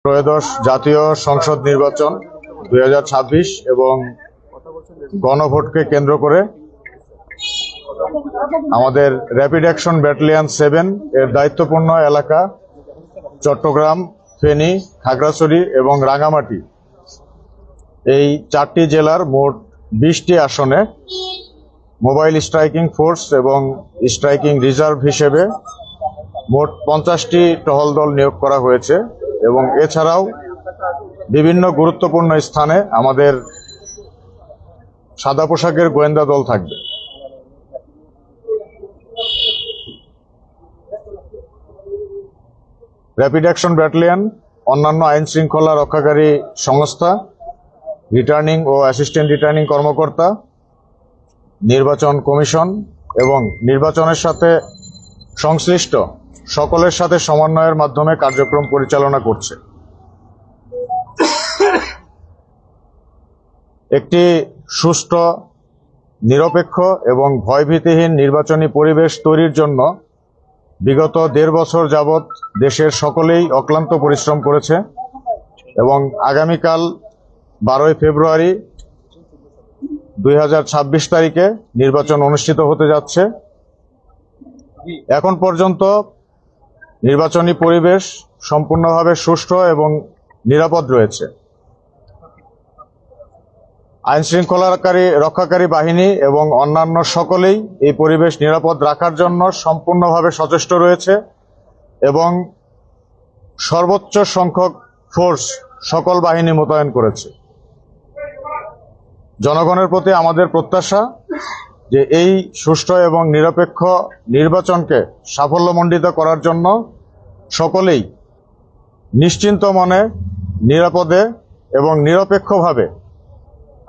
ত্রয়োদশ জাতীয় সংসদ নির্বাচন 2026 এবং গণভোটকে কেন্দ্র করে আমাদের র্যাপিড অ্যাকশন ব্যাটালিয়ন 7 এর দায়িত্বপূর্ণ এলাকা চট্টগ্রাম, ফেনী, খাগড়াছড়ি এবং রাঙ্গামাটি এই 4টি জেলার মোট 20টি আসনে মোবাইল স্ট্রাইকিং ফোর্স এবং স্ট্রাইকিং রিজার্ভ হিসেবে মোট 50টি টহল দল নিয়োগ করা হয়েছে এবং এছাড়াও বিভিন্ন গুরুত্বপূর্ণ স্থানে আমাদের সাদা পোশাকের গোয়েন্দা দল থাকবে। র্যাপিড অ্যাকশন ব্যাটালিয়ন অন্যান্য আইন শৃঙ্খলা রক্ষাকারী সংস্থা, রিটার্নিং ও অ্যাসিস্ট্যান্ট রিটার্নিং কর্মকর্তা, নির্বাচন কমিশন এবং নির্বাচনের সাথে সংশ্লিষ্ট সকলের সাথে সমন্বয়ের মাধ্যমে কার্যক্রম পরিচালনা করছে। একটি সুষ্ঠু, নিরপেক্ষ এবং ভয়ভীতিহীন নির্বাচনী পরিবেশ তৈরির জন্য বিগত 1.5 বছর যাবৎ দেশের সকলেই অক্লান্ত পরিশ্রম করেছে এবং আগামীকাল 12 ফেব্রুয়ারি 2026 তারিখে নির্বাচন অনুষ্ঠিত হতে যাচ্ছে। এখন পর্যন্ত নির্বাচনী পরিবেশ সম্পূর্ণভাবে সুষ্ঠু এবং নিরাপদ রয়েছে। আইন শৃঙ্খলাকারী রক্ষাকারী বাহিনী এবং অন্যান্য সকলেই এই পরিবেশ নিরাপদ রাখার জন্য সম্পূর্ণভাবে সচেষ্ট রয়েছে এবং সর্বোচ্চ সংখ্যক ফোর্স সকল বাহিনী মোতায়েন করেছে। জনগণের প্রতি আমাদের প্রত্যাশা যে এই সুষ্ঠু এবং নিরপেক্ষ নির্বাচনকে সাফল্যমণ্ডিত করার জন্য সকলেই নিশ্চিন্ত মনে, নিরাপদে এবং নিরপেক্ষভাবে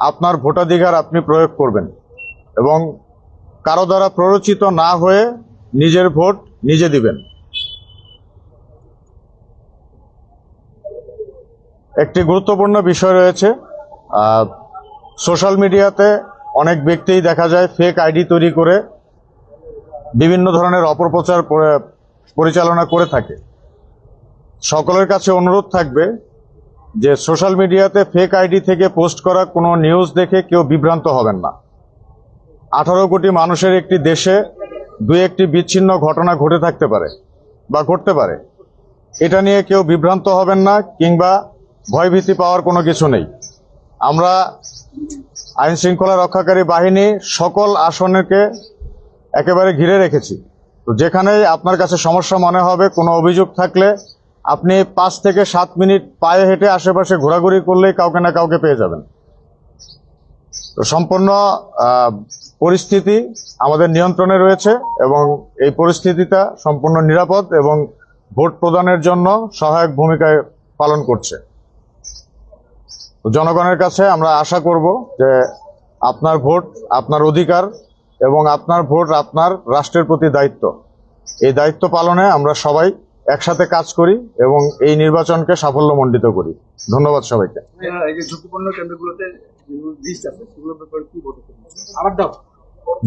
আপনার ভোটাধিকার আপনি প্রয়োগ করবেন এবং কারো দ্বারা প্ররোচিত না হয়ে নিজের ভোট নিজে দিবেন। একটি গুরুত্বপূর্ণ বিষয় রয়েছে, সোশ্যাল মিডিয়াতে অনেক ব্যক্তিই দেখা যায় ফেক আইডি তৈরি করে বিভিন্ন ধরনের অপপ্রচার পরিচালনা করে থাকে। সকলের কাছে অনুরোধ থাকবে যে সোশ্যাল মিডিয়াতে ফেক আইডি থেকে পোস্ট করা কোনো নিউজ দেখে কেউ বিভ্রান্ত হবেন না। 18 কোটি মানুষের একটি দেশে 2-1টি বিচ্ছিন্ন ঘটনা ঘটে থাকতে পারে বা ঘটতে পারে, এটা নিয়ে কেউ বিভ্রান্ত হবেন না কিংবা ভয়ভীতি পাওয়ার কোনো কিছু নেই। আমরা আইন শৃঙ্খলা রক্ষাকারী বাহিনী সকল আসনকে একেবারে ঘিরে রেখেছি। তো যেখানেই আপনার কাছে সমস্যা মনে হবে, কোনো অভিযোগ থাকলে আপনি 5 থেকে 7 মিনিট পায়ে হেঁটে আশেপাশে ঘোরাঘুরি করলেই কাউকে না কাউকে পেয়ে যাবেন। তো সম্পূর্ণ পরিস্থিতি আমাদের নিয়ন্ত্রণে রয়েছে এবং এই পরিস্থিতিটা সম্পূর্ণ নিরাপদ এবং ভোট প্রদানের জন্য সহায়ক ভূমিকা পালন করছে। জনগণের কাছে আমরা আশা করব যে আপনার ভোট আপনার অধিকার এবং আপনার ভোট আপনার রাষ্ট্রের প্রতি দায়িত্ব। এই দায়িত্ব পালনে আমরা সবাই একসাথে কাজ করি এবং এই নির্বাচনকে সাফল্যমণ্ডিত করি। ধন্যবাদ সবাইকে।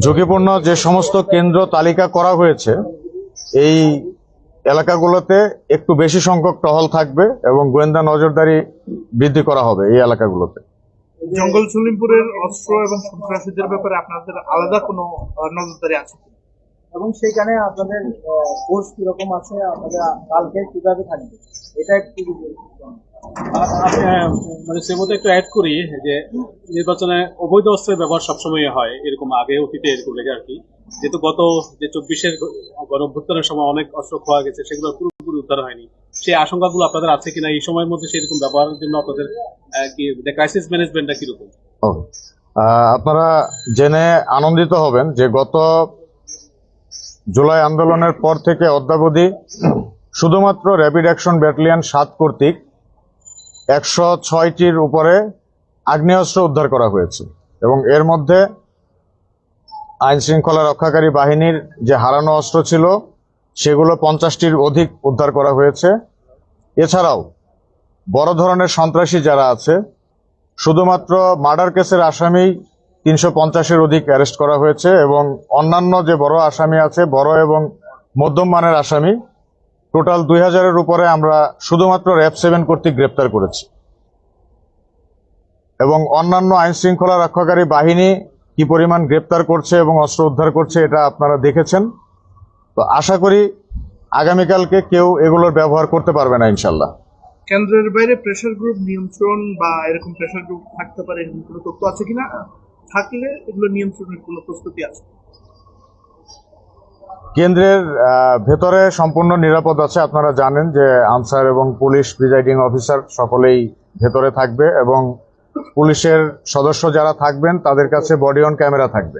ঝুঁকিপূর্ণ যে সমস্ত কেন্দ্র তালিকা করা হয়েছে, এই এলাকাগুলোতে একটু বেশি সংখ্যক টহল থাকবে এবং গোয়েন্দা নজরদারি বৃদ্ধি করা হবে এই এলাকাগুলোতে। জঙ্গল সলিমপুরের অস্ত্র এবং সন্ত্রাসীদের ব্যাপারে আপনাদের আলাদা কোনো নজরদারি আছে এবং সেখানে আপনাদের ফোর্স কিরকম আছে, আপনাদের কালকে কিভাবে থাকবে, এটা একটু মানে সে মতো একটু অ্যাড করি যে নির্বাচনে অবৈধ অস্ত্রের ব্যবহার সবসময় হয়, এরকম আগে অতীতে এরকম লেগে আর কি। যেহেতু গত যে 24-এর গণঅভ্যুত্থানের সময় অনেক অস্ত্র খোয়া গেছে, সেগুলো পুরোপুরি উদ্ধার হয়নি। সেই আশঙ্কাগুলো আপনাদের আছে কিনা এই সময়ের মধ্যে সেরকম ব্যবহারের জন্য আপনাদের কি ক্রাইসিস ম্যানেজমেন্টটা কিরকম? আপনারা জেনে আনন্দিত হবেন যে গত জুলাই আন্দোলনের পর থেকে অদ্যাবধি শুধুমাত্র র্যাপিড অ্যাকশন ব্যাটালিয়ন 7 কর্তৃক 106টির উপরে আগ্নেয়াস্ত্র উদ্ধার করা হয়েছে এবং এর মধ্যে আইন শৃঙ্খলা রক্ষাকারী বাহিনীর যে হারানো অস্ত্র ছিল সেগুলো 50টির অধিক উদ্ধার করা হয়েছে। এছাড়াও বড় ধরনের সন্ত্রাসী যারা আছে, শুধুমাত্র মার্ডার কেসের আসামি 350-এর অধিক অ্যারেস্ট করা হয়েছে এবং অন্যান্য যে বড় আসামি আছে, বড় এবং মধ্যম মানের আসামি টোটাল 2000-এর উপরে আমরা শুধুমাত্র র্যাব-7 কর্তৃক গ্রেপ্তার করেছি। এবং অন্যান্য আইন শৃঙ্খলা রক্ষাকারী বাহিনী কি পরিমাণ গ্রেপ্তার করছে এবং অস্ত্র উদ্ধার করছে এটা আপনারা দেখেছেন। তো আশা করি আগামীকালকে কেউ এগুলোর ব্যবহার করতে পারবে না ইনশাল্লাহ। কেন্দ্রের বাইরে প্রেসার গ্রুপ নিয়ন্ত্রণ বা এরকম প্রেসার গ্রুপ থাকতে পারে এরকম কোনো তথ্য আছে কিনা, থাকলে এগুলো নিয়ন্ত্রণের কোনো প্রস্তুতি আছে? কেন্দ্রের ভেতরে সম্পূর্ণ নিরাপদ আছে। আপনারা জানেন যে আনসার এবং পুলিশ প্রিজাইডিং অফিসার সকলেই ভেতরে থাকবে এবং পুলিশের সদস্য যারা থাকবেন তাদের কাছে বডি অন ক্যামেরা থাকবে।